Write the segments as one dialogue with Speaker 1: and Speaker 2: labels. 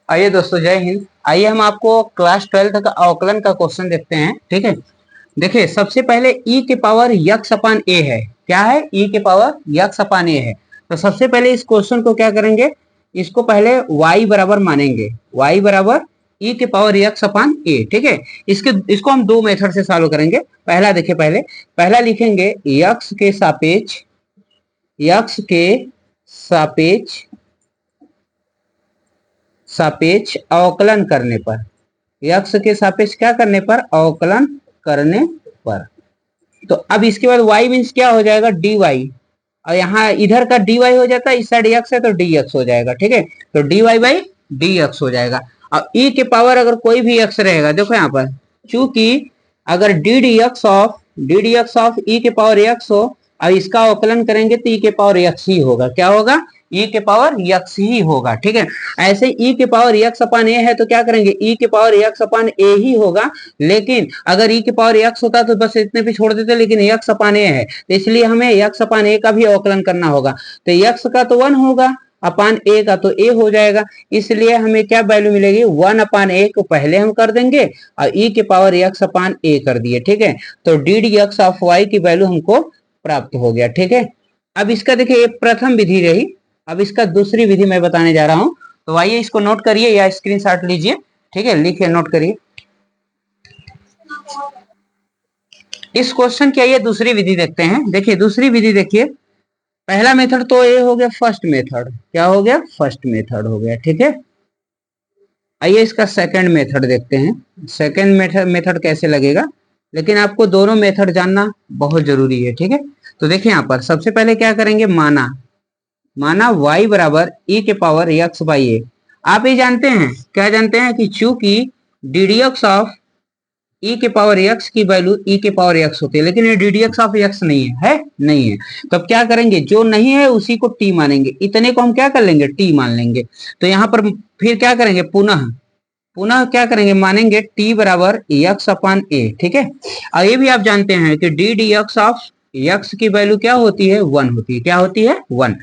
Speaker 1: आइए दोस्तों, जय हिंद। आइए हम आपको क्लास 12 का अवकलन का क्वेश्चन देखते हैं। ठीक है, देखिए सबसे पहले e के पावर यक्स अपान ए है। क्या है? e के पावर यक्स अपान ए है। तो सबसे पहले इस क्वेश्चन को क्या करेंगे, इसको पहले y बराबर मानेंगे। y बराबर e के पावर यक्स अपान ए। ठीक है, इसको हम दो मेथड से सॉल्व करेंगे। पहला देखिए, पहला लिखेंगे यक्स के सापेक्ष अवकलन करने पर, यक्स के सापेक्ष क्या करने पर? अवकलन करने पर। तो अब इसके बाद y मीन्स क्या हो जाएगा? dy। और यहाँ इधर का dy हो जाता है, इस साइड x है तो dx हो जाएगा। ठीक है, तो dy बाई dx हो जाएगा। अब e के पावर अगर कोई भी x रहेगा, देखो यहाँ पर, चूंकि अगर ddx ऑफ e के पावर x हो और इसका अवकलन करेंगे तो e के पावर x ही होगा। क्या होगा? e के पावर x ही होगा। ठीक है, ऐसे e के पावर x अपान ए है तो क्या करेंगे? e के पावर x अपान ए ही होगा। लेकिन अगर e के पावर x होता तो बस इतने पे छोड़ देते, लेकिन x अपान ए है तो इसलिए हमें x अपान ए का भी अवकलन करना होगा। तो x का तो 1 होगा, अपान ए का तो ए हो जाएगा। इसलिए हमें क्या वैल्यू मिलेगी? 1 अपान ए को पहले हम कर देंगे और e के पावर x अपान ए कर दिए। ठीक है, तो D D x of y की वैल्यू हमको प्राप्त हो गया। ठीक है, अब इसका देखिए प्रथम विधि रही, अब इसका दूसरी विधि मैं बताने जा रहा हूं। तो आइए इसको नोट करिए या स्क्रीनशॉट लीजिए। ठीक है, लिखिए, नोट करिए। इस क्वेश्चन की आइए दूसरी विधि देखते हैं। देखिए दूसरी विधि, देखिए पहला मेथड तो ये हो गया फर्स्ट मेथड। क्या हो गया? फर्स्ट मेथड हो गया। ठीक है, आइए इसका सेकंड मेथड देखते हैं। सेकंड मेथड कैसे लगेगा, लेकिन आपको दोनों मेथड जानना बहुत जरूरी है। ठीक है, तो देखिए यहाँ पर सबसे पहले क्या करेंगे, माना y बराबर e के पावर x बाई ए। आप ये जानते हैं, क्या जानते हैं कि चूंकि ddx ऑफ e के पावर x की वैल्यू e के पावर x होती है, लेकिन ये ddx ऑफ x नहीं है, नहीं है। तो अब क्या करेंगे, जो नहीं है उसी को t मानेंगे, इतने को हम क्या कर लेंगे? t मान लेंगे। तो यहाँ पर फिर क्या करेंगे, पुनः क्या करेंगे, मानेंगे t बराबर x अपान ए। ठीक है, और ये भी आप जानते हैं कि D D x of x की वैल्यू क्या होती है? 1 होती है। क्या होती है? 1।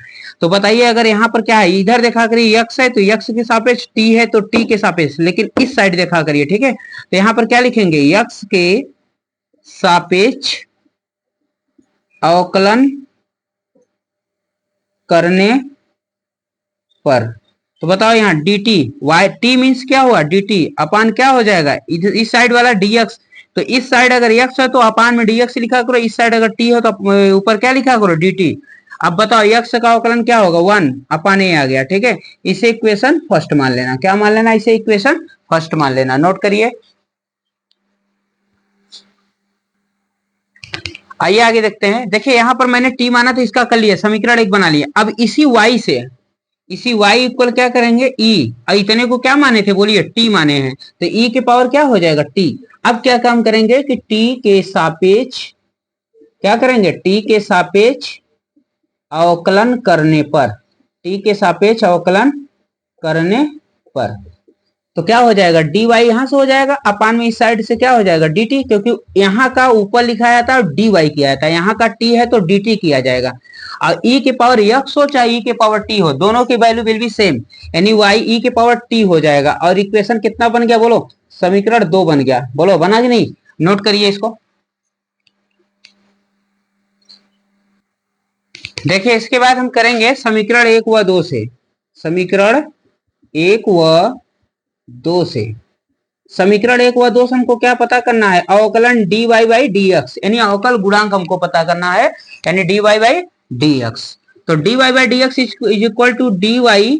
Speaker 1: तो बताइए, अगर यहाँ पर क्या है, इधर देखा करिए x है तो x के सापेक्ष t है तो t के सापेक्ष, लेकिन इस साइड देखा करिए। ठीक है, तो यहाँ पर क्या लिखेंगे, x के सापेक्ष अवकलन करने पर। तो बताओ यहाँ dt, y t मीन्स क्या हुआ? dt अपान क्या हो जाएगा? इस साइड वाला dx। तो इस साइड अगर x है तो अपान में dx लिखा करो, इस साइड अगर t हो तो ऊपर क्या लिखा करो? dt। अब बताओ x का अवकलन क्या होगा? 1 अपान ए आ गया। ठीक है, इसे इक्वेशन फर्स्ट मान लेना। क्या मान लेना? इसे इक्वेशन फर्स्ट मान लेना। नोट करिए। आइए आगे देखते हैं। देखिए यहाँ पर मैंने t माना तो इसका कर लिया, समीकरण 1 बना लिया। अब इसी y इक्वल क्या करेंगे? e। और इतने को क्या माने थे? बोलिए, t माने हैं, तो e के पावर क्या हो जाएगा? t। अब क्या काम करेंगे कि t के सापेक्ष क्या करेंगे? t के सापेक्ष अवकलन करने पर, t के सापेक्ष अवकलन करने पर तो क्या हो जाएगा? dy यहां से हो जाएगा, अपान में इस साइड से क्या हो जाएगा? dt, क्योंकि यहाँ का ऊपर लिखाया था और dy किया था, यहाँ का t है तो dt किया जाएगा। और e के पावर x हो चाहे e के पावर t हो, दोनों की वैल्यू विल बी सेम, यानी y e के पावर t हो जाएगा। और इक्वेशन कितना बन गया? बोलो, समीकरण 2 बन गया। बोलो, बना कि नहीं? नोट करिए इसको। देखिए इसके बाद हम करेंगे समीकरण 1 व 2 से। समीकरण 1 व 2 से, समीकरण 1 व 2 से हमको क्या पता करना है? अवकलन dy बाई dx, यानी अवकल गुणांक हमको पता करना है, यानी dy बाई dx। तो dy by dx is equal to dy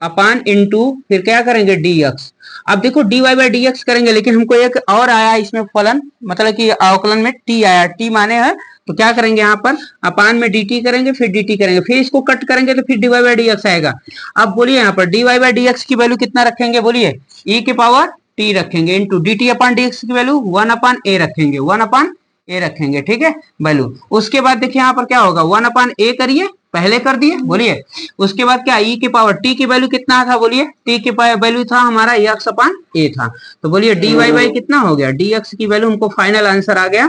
Speaker 1: upon into फिर क्या करेंगे? dx। अब देखो dy बाई dx करेंगे, लेकिन हमको एक और आया इसमें फलन, मतलब कि अवकलन में t आया, t माने है तो क्या करेंगे, यहाँ पर अपान में dt करेंगे, फिर dt करेंगे, फिर इसको कट करेंगे तो फिर dy बाई dx आएगा। अब बोलिए यहाँ पर dy बाई dx की वैल्यू कितना रखेंगे? बोलिए, e के पावर t रखेंगे इंटू dt अपान dx की वैल्यू 1 अपान a रखेंगे, 1 अपान a रखेंगे। ठीक है वैल्यू। उसके बाद देखिए यहाँ पर क्या होगा, 1 अपान a करिए, पहले कर दिए। बोलिए, उसके बाद क्या? e के पावर t की वैल्यू कितना था? बोलिए, t की वैल्यू था हमारा x अपान a था। तो बोलिए dy बाई कितना हो गया? dx की वैल्यू हमको फाइनल आंसर आ गया,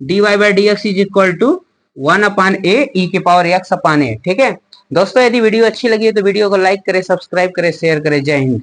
Speaker 1: dy by dx is equal to 1 upon a e के पावर x अपान a। ठीक है दोस्तों, यदि वीडियो अच्छी लगी है तो वीडियो को लाइक करें, सब्सक्राइब करें, शेयर करें। जय हिंद।